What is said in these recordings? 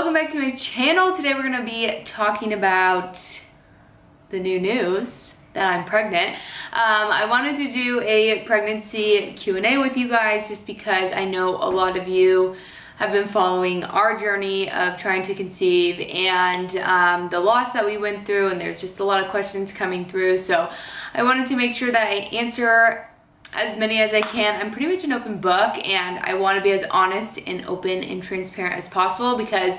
Welcome back to my channel. Today we're gonna be talking about the new news that I'm pregnant. I wanted to do a pregnancy Q&A with you guys just because I know a lot of you have been following our journey of trying to conceive and the loss that we went through, and there's just a lot of questions coming through. So I wanted to make sure that I answer as many as I can. I'm pretty much an open book, and I want to be as honest and open and transparent as possible because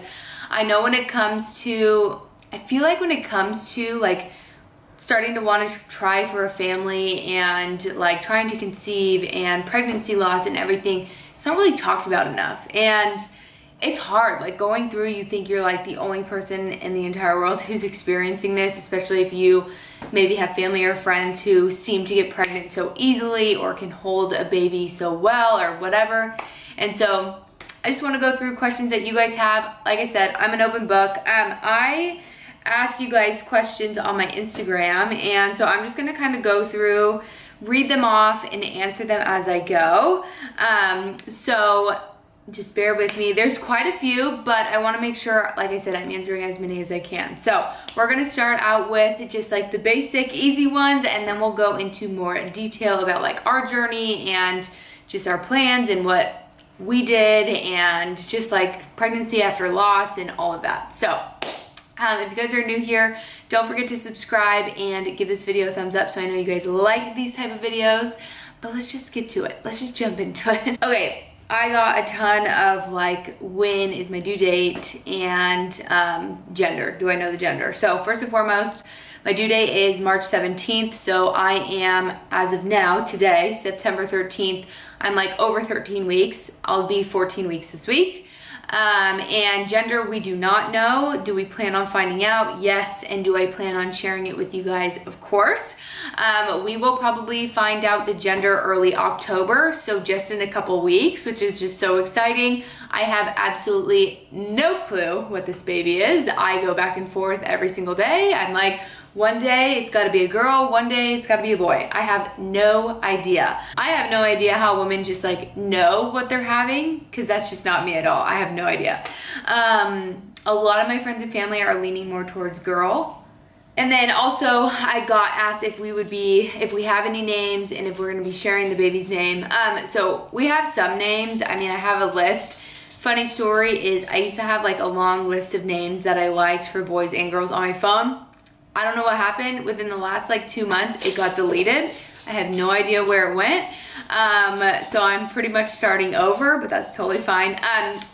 I know when it comes to, I feel like when it comes to like starting to want to try for a family and like trying to conceive and pregnancy loss and everything, it's not really talked about enough. And it's hard, like going through, you think you're like the only person in the entire world who's experiencing this, especially if you maybe have family or friends who seem to get pregnant so easily or can hold a baby so well or whatever. And so I just want to go through questions that you guys have. Like I said, I'm an open book. I asked you guys questions on my Instagram, and so I'm just going to kind of go through, read them off and answer them as I go. So just bear with me. There's quite a few, but I want to make sure, like I said, I'm answering as many as I can. So we're going to start out with just like the basic easy ones, and then we'll go into more detail about like our journey and just our plans and what we did and just like pregnancy after loss and all of that. So if you guys are new here, don't forget to subscribe and give this video a thumbs up so I know you guys like these type of videos. But let's just get to it. Let's just jump into it. Okay. I got a ton of like, when is my due date and gender. Do I know the gender? So first and foremost, my due date is March 17th. So I am, as of now, today, September 13th, I'm like over 13 weeks. I'll be 14 weeks this week. And gender, we do not know. Do we plan on finding out? Yes. And do I plan on sharing it with you guys? Of course. We will probably find out the gender early October, so just in a couple weeks, which is just so exciting. I have absolutely no clue what this baby is. I go back and forth every single day. I'm like, one day it's got to be a girl, one day it's got to be a boy. I have no idea. I have no idea how women just like know what they're having, because that's just not me at all. I have no idea. A lot of my friends and family are leaning more towards girl. And then also I got asked if we have any names and if we're going to be sharing the baby's name. So we have some names. I mean, I have a list. Funny story is I used to have like a long list of names that I liked for boys and girls on my phone. I don't know what happened. Within the last like 2 months, it got deleted. I have no idea where it went. So I'm pretty much starting over, but that's totally fine.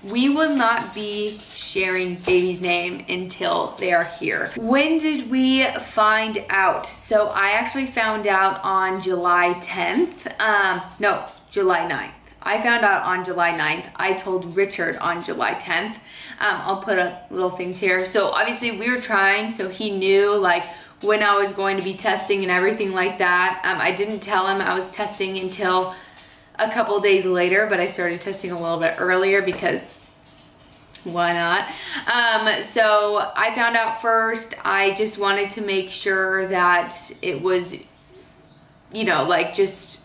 We will not be sharing baby's name until they are here. When did we find out? So I actually found out on July 10th. No, July 9th. I found out on July 9th. I told Richard on July 10th. I'll put up little things here. So obviously we were trying, so he knew like when I was going to be testing and everything like that. I didn't tell him I was testing until a couple days later, but I started testing a little bit earlier because why not? So I found out first. I just wanted to make sure that it was, you know, like just,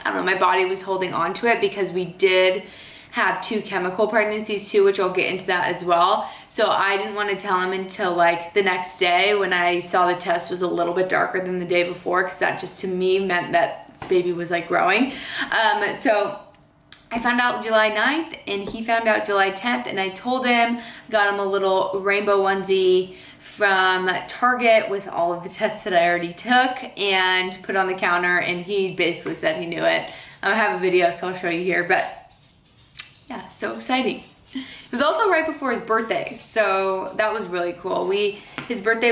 I don't know, my body was holding on to it because we did have 2 chemical pregnancies too, which I'll get into that as well. So I didn't want to tell him until like the next day when I saw the test was a little bit darker than the day before, because that just to me meant that this baby was like growing. So I found out July 9th and he found out July 10th, and I told him, got him a little rainbow onesie from Target with all of the tests that I already took and put on the counter, and he basically said he knew it. I have a video, so I'll show you here, but yeah, so exciting. It was also right before his birthday, so that was really cool. His birthday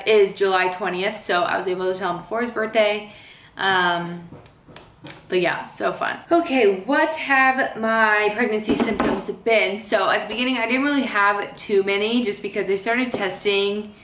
is July 20th, so I was able to tell him before his birthday. But yeah, so fun. Okay, what have my pregnancy symptoms been? So at the beginning, I didn't really have too many just because I started testing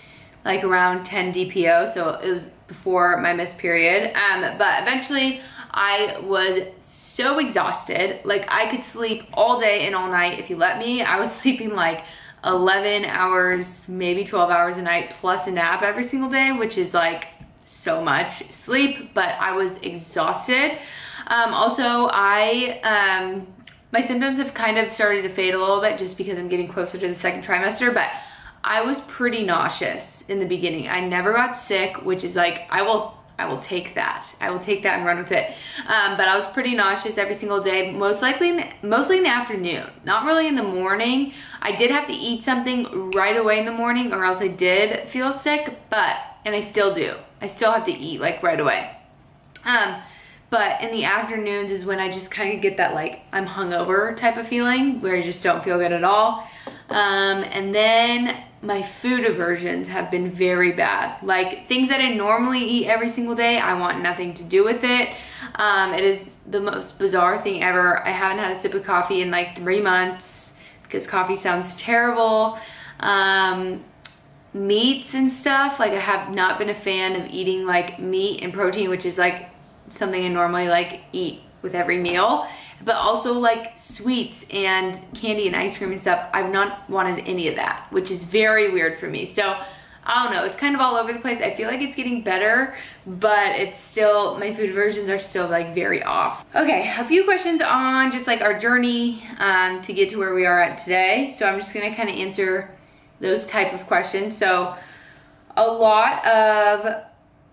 like around 10 DPO, so it was before my missed period. But eventually I was so exhausted. Like I could sleep all day and all night if you let me. I was sleeping like 11 hours, maybe 12 hours a night plus a nap every single day, which is like so much sleep, but I was exhausted. Also, I My symptoms have kind of started to fade a little bit just because I'm getting closer to the second trimester, but I was pretty nauseous in the beginning. I never got sick, which is like, I will take that. I will take that and run with it. But I was pretty nauseous every single day, mostly in the afternoon, not really in the morning. I did have to eat something right away in the morning or else I did feel sick, and I still do. I still have to eat like right away. But in the afternoons is when I just kind of get that like I'm hungover type of feeling where I just don't feel good at all. And then my food aversions have been very bad. Like things that I normally eat every single day, I want nothing to do with it. It is the most bizarre thing ever. I haven't had a sip of coffee in like 3 months because coffee sounds terrible. Meats and stuff, like I have not been a fan of eating like meat and protein, which is like something I normally like eat with every meal, but also like sweets and candy and ice cream and stuff. I've not wanted any of that, which is very weird for me. So I don't know, it's kind of all over the place. I feel like it's getting better, but it's still, my food aversions are still like very off. Okay, a few questions on just like our journey to get to where we are at today. So I'm just gonna kind of answer those type of questions. So a lot of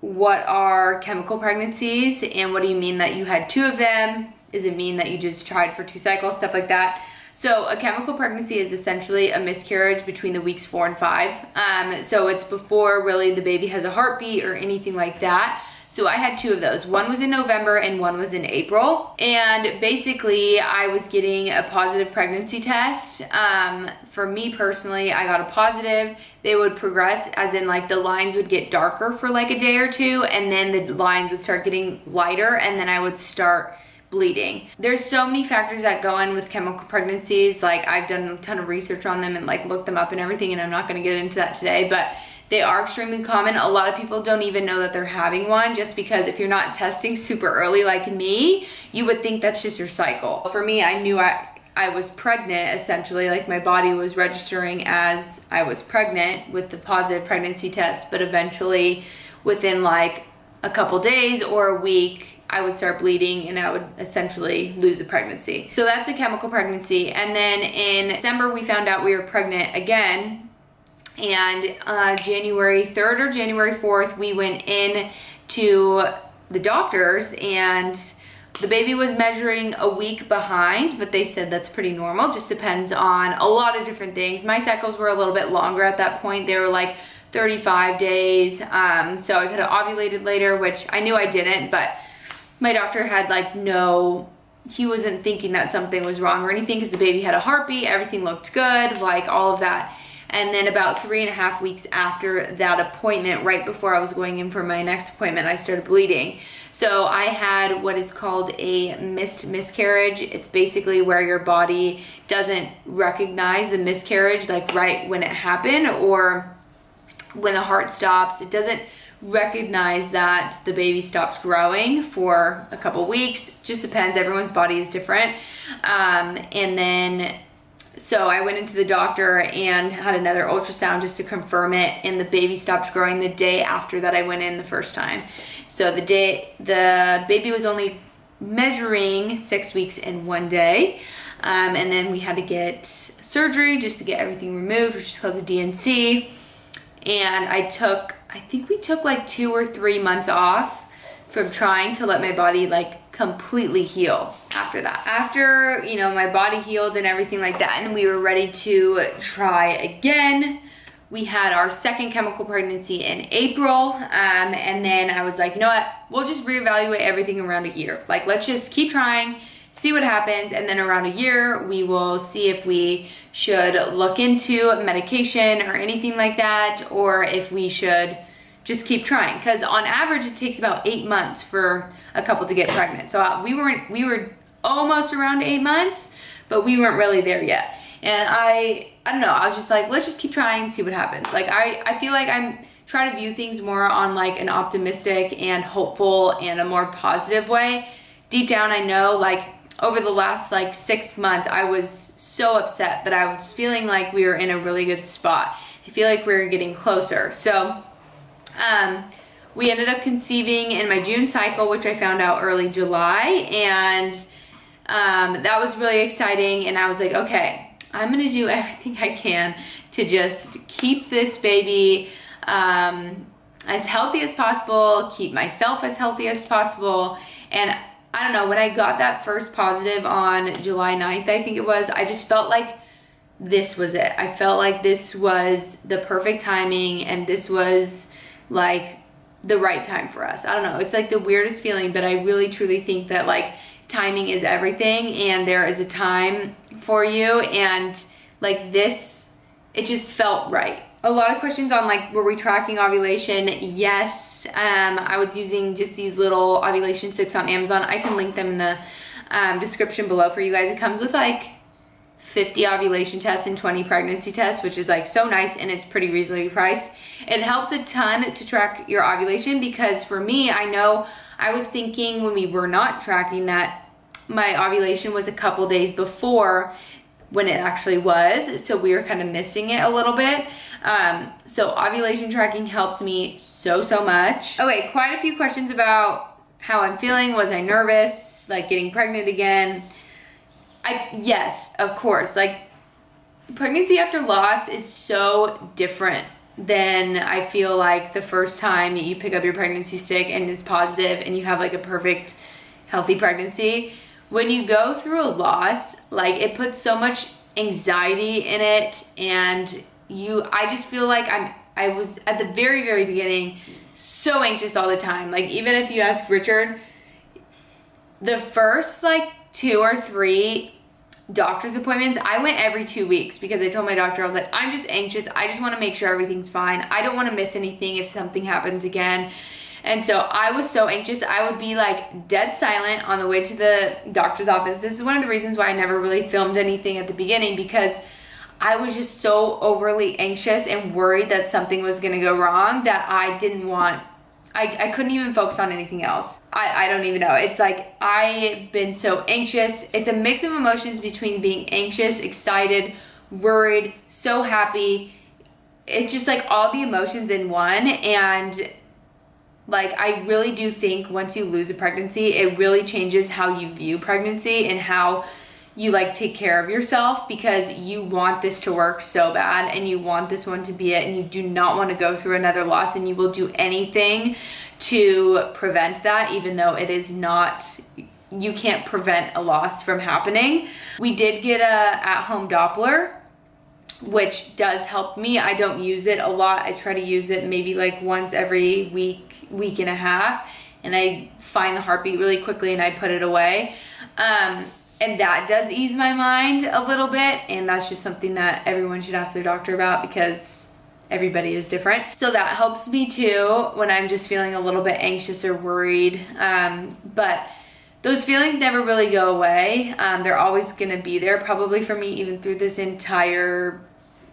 what are chemical pregnancies and what do you mean that you had 2 of them? Does it mean that you just tried for 2 cycles, stuff like that? So a chemical pregnancy is essentially a miscarriage between the weeks 4 and 5. So it's before really the baby has a heartbeat or anything like that. So I had 2 of those. One was in November and one was in April. And basically I was getting a positive pregnancy test. For me personally, I got a positive. They would progress as in like the lines would get darker for like a day or 2 and then the lines would start getting lighter and then I would start bleeding. There's so many factors that go in with chemical pregnancies. Like I've done a ton of research on them and like looked them up and everything, and I'm not gonna get into that today, but they are extremely common. A lot of people don't even know that they're having one just because if you're not testing super early like me, you would think that's just your cycle. For me, I knew I was pregnant essentially, like my body was registering as I was pregnant with the positive pregnancy test, but eventually within like a couple days or a week, I would start bleeding and I would essentially lose a pregnancy. So that's a chemical pregnancy. And then in December, we found out we were pregnant again. And January 3rd or January 4th, we went in to the doctors and the baby was measuring a week behind, but they said that's pretty normal. Just depends on a lot of different things. My cycles were a little bit longer at that point. They were like 35 days. So I could have ovulated later, which I knew I didn't, but my doctor had like he wasn't thinking that something was wrong or anything because the baby had a heartbeat, everything looked good, like all of that. And then about 3.5 weeks after that appointment, right before I was going in for my next appointment, I started bleeding. So I had what is called a miscarriage. It's basically where your body doesn't recognize the miscarriage like right when it happened or when the heart stops. It doesn't recognize that the baby stops growing for a couple weeks. Just depends, everyone's body is different. And then so I went into the doctor and had another ultrasound just to confirm it, and the baby stopped growing the day after that I went in the first time. So the baby was only measuring 6 weeks in 1 day, and then we had to get surgery just to get everything removed, which is called the DNC. And I think we took like 2 or 3 months off from trying to let my body like completely heal after that. After, you know, my body healed and everything like that, and we were ready to try again, we had our second chemical pregnancy in April. And then I was like, you know what, we'll just reevaluate everything around a year. Like, let's just keep trying, see what happens, and then around a year, we will see if we should look into medication or anything like that, or if we should just keep trying. Because on average, it takes about 8 months for a couple to get pregnant. So we were almost around 8 months, but we weren't really there yet. And I don't know, I was just like, let's just keep trying and see what happens. Like, I feel like I'm trying to view things more on like an optimistic and hopeful and a more positive way. Deep down, I know like over the last like 6 months, I was so upset, but I was feeling like we were in a really good spot. I feel like we were getting closer. So we ended up conceiving in my June cycle, which I found out early July, and that was really exciting. And I was like, okay, I'm gonna do everything I can to just keep this baby as healthy as possible, keep myself as healthy as possible. And I don't know, when I got that first positive on July 9th, I think it was, I just felt like this was it. I felt like this was the perfect timing, and this was like the right time for us. I don't know, it's like the weirdest feeling, but I really truly think that like timing is everything, and there is a time for you, and like this, it just felt right. A lot of questions on like, were we tracking ovulation? Yes, I was using just these little ovulation sticks on Amazon. I can link them in the description below for you guys. It comes with like 50 ovulation tests and 20 pregnancy tests, which is like so nice, and it's pretty reasonably priced. It helps a ton to track your ovulation, because for me, I know I was thinking when we were not tracking that my ovulation was a couple days before when it actually was, so we were kind of missing it a little bit. So ovulation tracking helped me so much. Okay, quite a few questions about how I'm feeling. Was I nervous, like getting pregnant again? Yes, of course. Like, pregnancy after loss is so different than I feel like the first time you pick up your pregnancy stick and it's positive and you have like a perfect healthy pregnancy. When you go through a loss, like, it puts so much anxiety in it, and I just feel like I was at the very beginning so anxious all the time. Like, even if you ask Richard, the first like 2 or 3 doctor's appointments, I went every 2 weeks, because I told my doctor, I was like, I'm just anxious. I just want to make sure everything's fine. I don't want to miss anything if something happens again. And so I was so anxious. I would be like dead silent on the way to the doctor's office. This is one of the reasons why I never really filmed anything at the beginning, because I was just so overly anxious and worried that something was going to go wrong that I didn't want, I couldn't even focus on anything else. I don't even know. It's like, I've been so anxious. It's a mix of emotions between being anxious, excited, worried, so happy. It's just like all the emotions in one. And like, I really do think once you lose a pregnancy, it really changes how you view pregnancy and how you like take care of yourself, because you want this to work so bad and you want this one to be it, and you do not want to go through another loss, and you will do anything to prevent that, even though it is not, you can't prevent a loss from happening. We did get a at-home Doppler, which does help me. I don't use it a lot. I try to use it maybe like once every week and a half, and I find the heartbeat really quickly and I put it away. And that does ease my mind a little bit, and that's just something that everyone should ask their doctor about, because everybody is different. So that helps me too when I'm just feeling a little bit anxious or worried. But those feelings never really go away. They're always gonna be there, probably for me even through this entire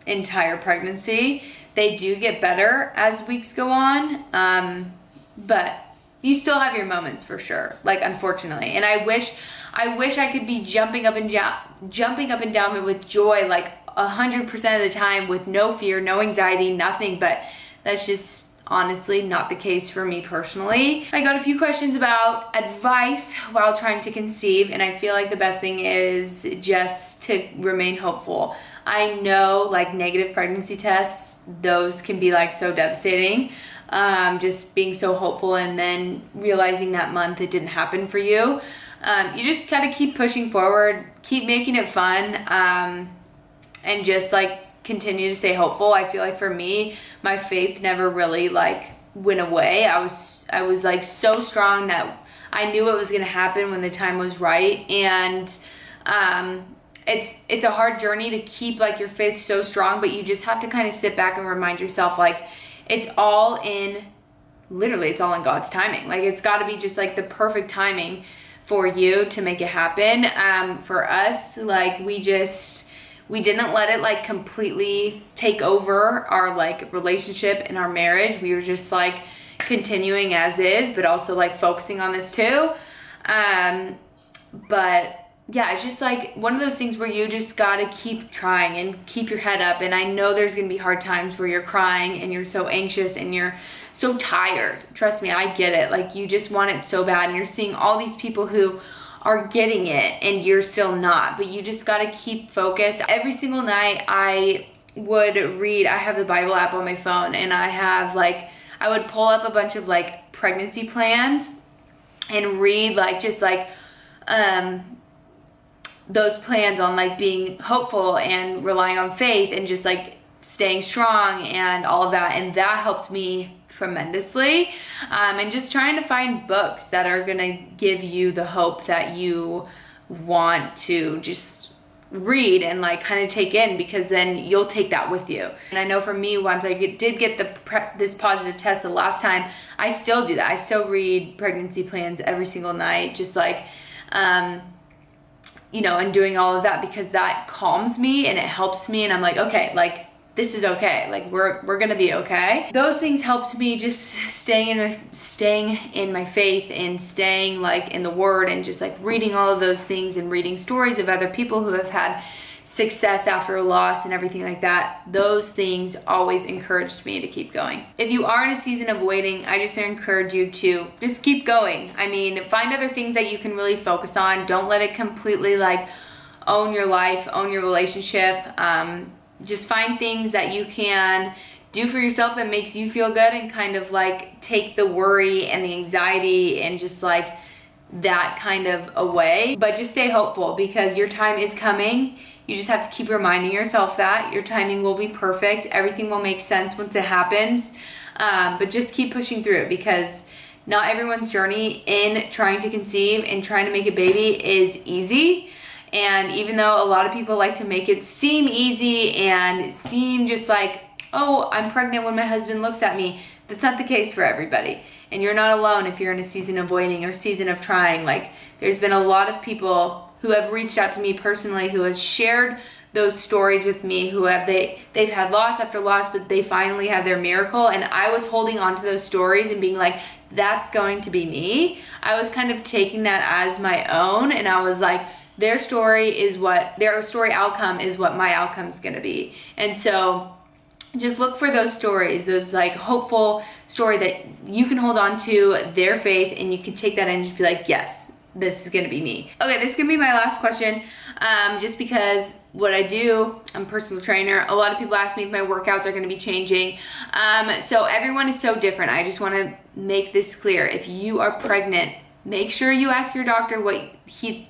pregnancy. They do get better as weeks go on, but you still have your moments for sure, like, unfortunately. And I wish I could be jumping up and down with joy like 100% of the time, with no fear, no anxiety, nothing, but that's just honestly not the case for me personally. I got a few questions about advice while trying to conceive, and I feel like the best thing is just to remain hopeful. I know, like, negative pregnancy tests, those can be like so devastating. Just being so hopeful and then realizing that month it didn't happen for you. You just gotta keep pushing forward, keep making it fun, and just like continue to stay hopeful. I feel like for me, my faith never really like went away. I was like so strong that I knew it was gonna happen when the time was right. And it's a hard journey to keep like your faith so strong, but you just have to kind of sit back and remind yourself, like, it's all in, literally it's all in God's timing. Like, it's got to be just like the perfect timing for you to make it happen. For us, like, we didn't let it like completely take over our like relationship and our marriage. We were just like continuing as is, but also like focusing on this too. But yeah, it's just like one of those things where you just gotta keep trying and keep your head up. And I know there's gonna be hard times where you're crying and you're so anxious and you're so tired. Trust me, I get it. Like, you just want it so bad, and you're seeing all these people who are getting it and you're still not, but you just gotta keep focused. Every single night I would read, I have the Bible app on my phone, and I would pull up a bunch of like pregnancy plans and read those plans on like being hopeful and relying on faith and just like staying strong and all of that, and that helped me tremendously. And just trying to find books that are gonna give you the hope that you want to just read and like kind of take in, because then you'll take that with you. And I know for me, once I did get this positive test the last time, I still do that. I still read pregnancy plans every single night, just like you know, and doing all of that, because that calms me and it helps me, and I'm like, okay, like this is okay, like we're gonna be okay. Those things helped me just staying in my faith and staying like in the word, and just like reading all of those things and reading stories of other people who have had success after a loss and everything like that. Those things always encouraged me to keep going. If you are in a season of waiting, I just encourage you to just keep going. I mean, find other things that you can really focus on. Don't let it completely like own your life, own your relationship. Just find things that you can do for yourself that makes you feel good, and kind of like take the worry and the anxiety and just like that kind of away. But just stay hopeful, because your time is coming. You just have to keep reminding yourself that your timing will be perfect. Everything will make sense once it happens. But just keep pushing through it, because not everyone's journey in trying to conceive and trying to make a baby is easy. And even though a lot of people like to make it seem easy and seem just like, oh, I'm pregnant when my husband looks at me, that's not the case for everybody. And you're not alone if you're in a season of waiting or season of trying. Like, there's been a lot of people who have reached out to me personally, who has shared those stories with me, who have they've had loss after loss, but they finally had their miracle. And I was holding on to those stories and being like, that's going to be me. I was kind of taking that as my own, and I was like, their story outcome is what my outcome is gonna be. And so just look for those stories, those like hopeful story that you can hold on to, their faith, and you can take that and just be like, yes, this is gonna be me. Okay, this is gonna be my last question, just because what I do, I'm a personal trainer. A lot of people ask me if my workouts are gonna be changing. So everyone is so different. I just wanna make this clear. If you are pregnant, make sure you ask your doctor what he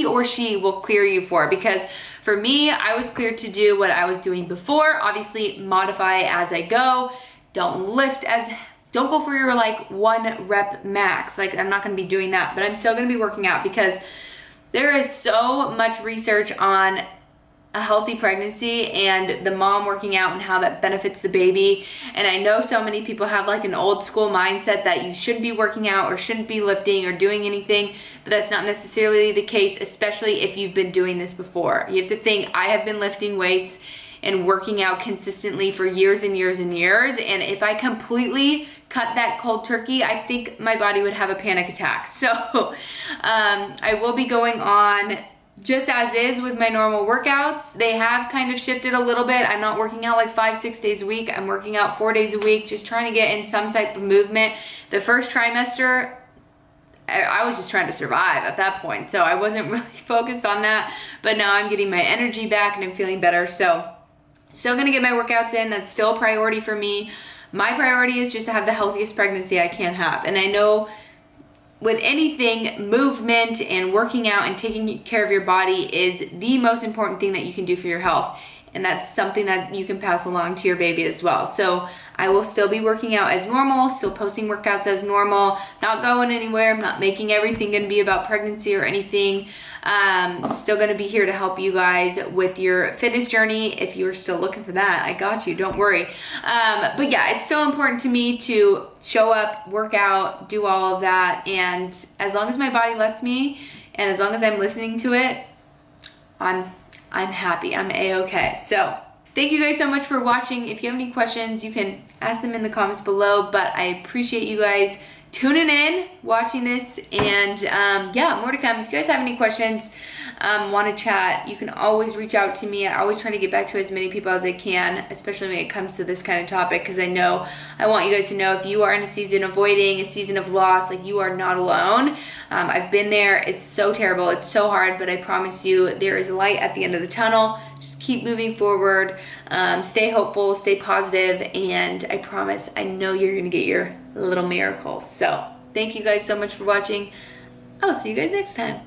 or she will clear you for, because for me, I was cleared to do what I was doing before. Obviously, modify as I go. Don't go for your like 1 rep max. Like, I'm not gonna be doing that, but I'm still gonna be working out, because there is so much research on a healthy pregnancy and the mom working out and how that benefits the baby. And I know so many people have like an old school mindset that you shouldn't be working out or shouldn't be lifting or doing anything, but that's not necessarily the case, especially if you've been doing this before. You have to think, I have been lifting weights and working out consistently for years and years and years, and if I completely cut that cold turkey, I think my body would have a panic attack. So I will be going on just as is with my normal workouts. They have kind of shifted a little bit. I'm not working out like 5-6 days a week. I'm working out 4 days a week, just trying to get in some type of movement. The first trimester, I was just trying to survive at that point, so I wasn't really focused on that. But now I'm getting my energy back and I'm feeling better. So still gonna get my workouts in. That's still a priority for me. My priority is just to have the healthiest pregnancy I can have. And I know with anything, movement and working out and taking care of your body is the most important thing that you can do for your health. And that's something that you can pass along to your baby as well. So I will still be working out as normal, still posting workouts as normal, not going anywhere. I'm not making everything gonna be about pregnancy or anything. Still gonna be here to help you guys with your fitness journey. If you're still looking for that, I got you, don't worry. But yeah, it's still important to me to show up, work out, do all of that. And as long as my body lets me, and as long as I'm listening to it, I'm happy, I'm a-okay. So thank you guys so much for watching. If you have any questions, you can ask them in the comments below, but I appreciate you guys tuning in, watching this, and yeah, more to come. If you guys have any questions, want to chat, you can always reach out to me. I always try to get back to as many people as I can, especially when it comes to this kind of topic, because I want you guys to know if you are in a season of voiding, a season of loss, like, you are not alone. I've been there. It's so terrible. It's so hard, but I promise you there is light at the end of the tunnel. Just keep moving forward. Stay hopeful, stay positive, and I promise, I know you're gonna get your little miracle. So thank you guys so much for watching. I'll see you guys next time.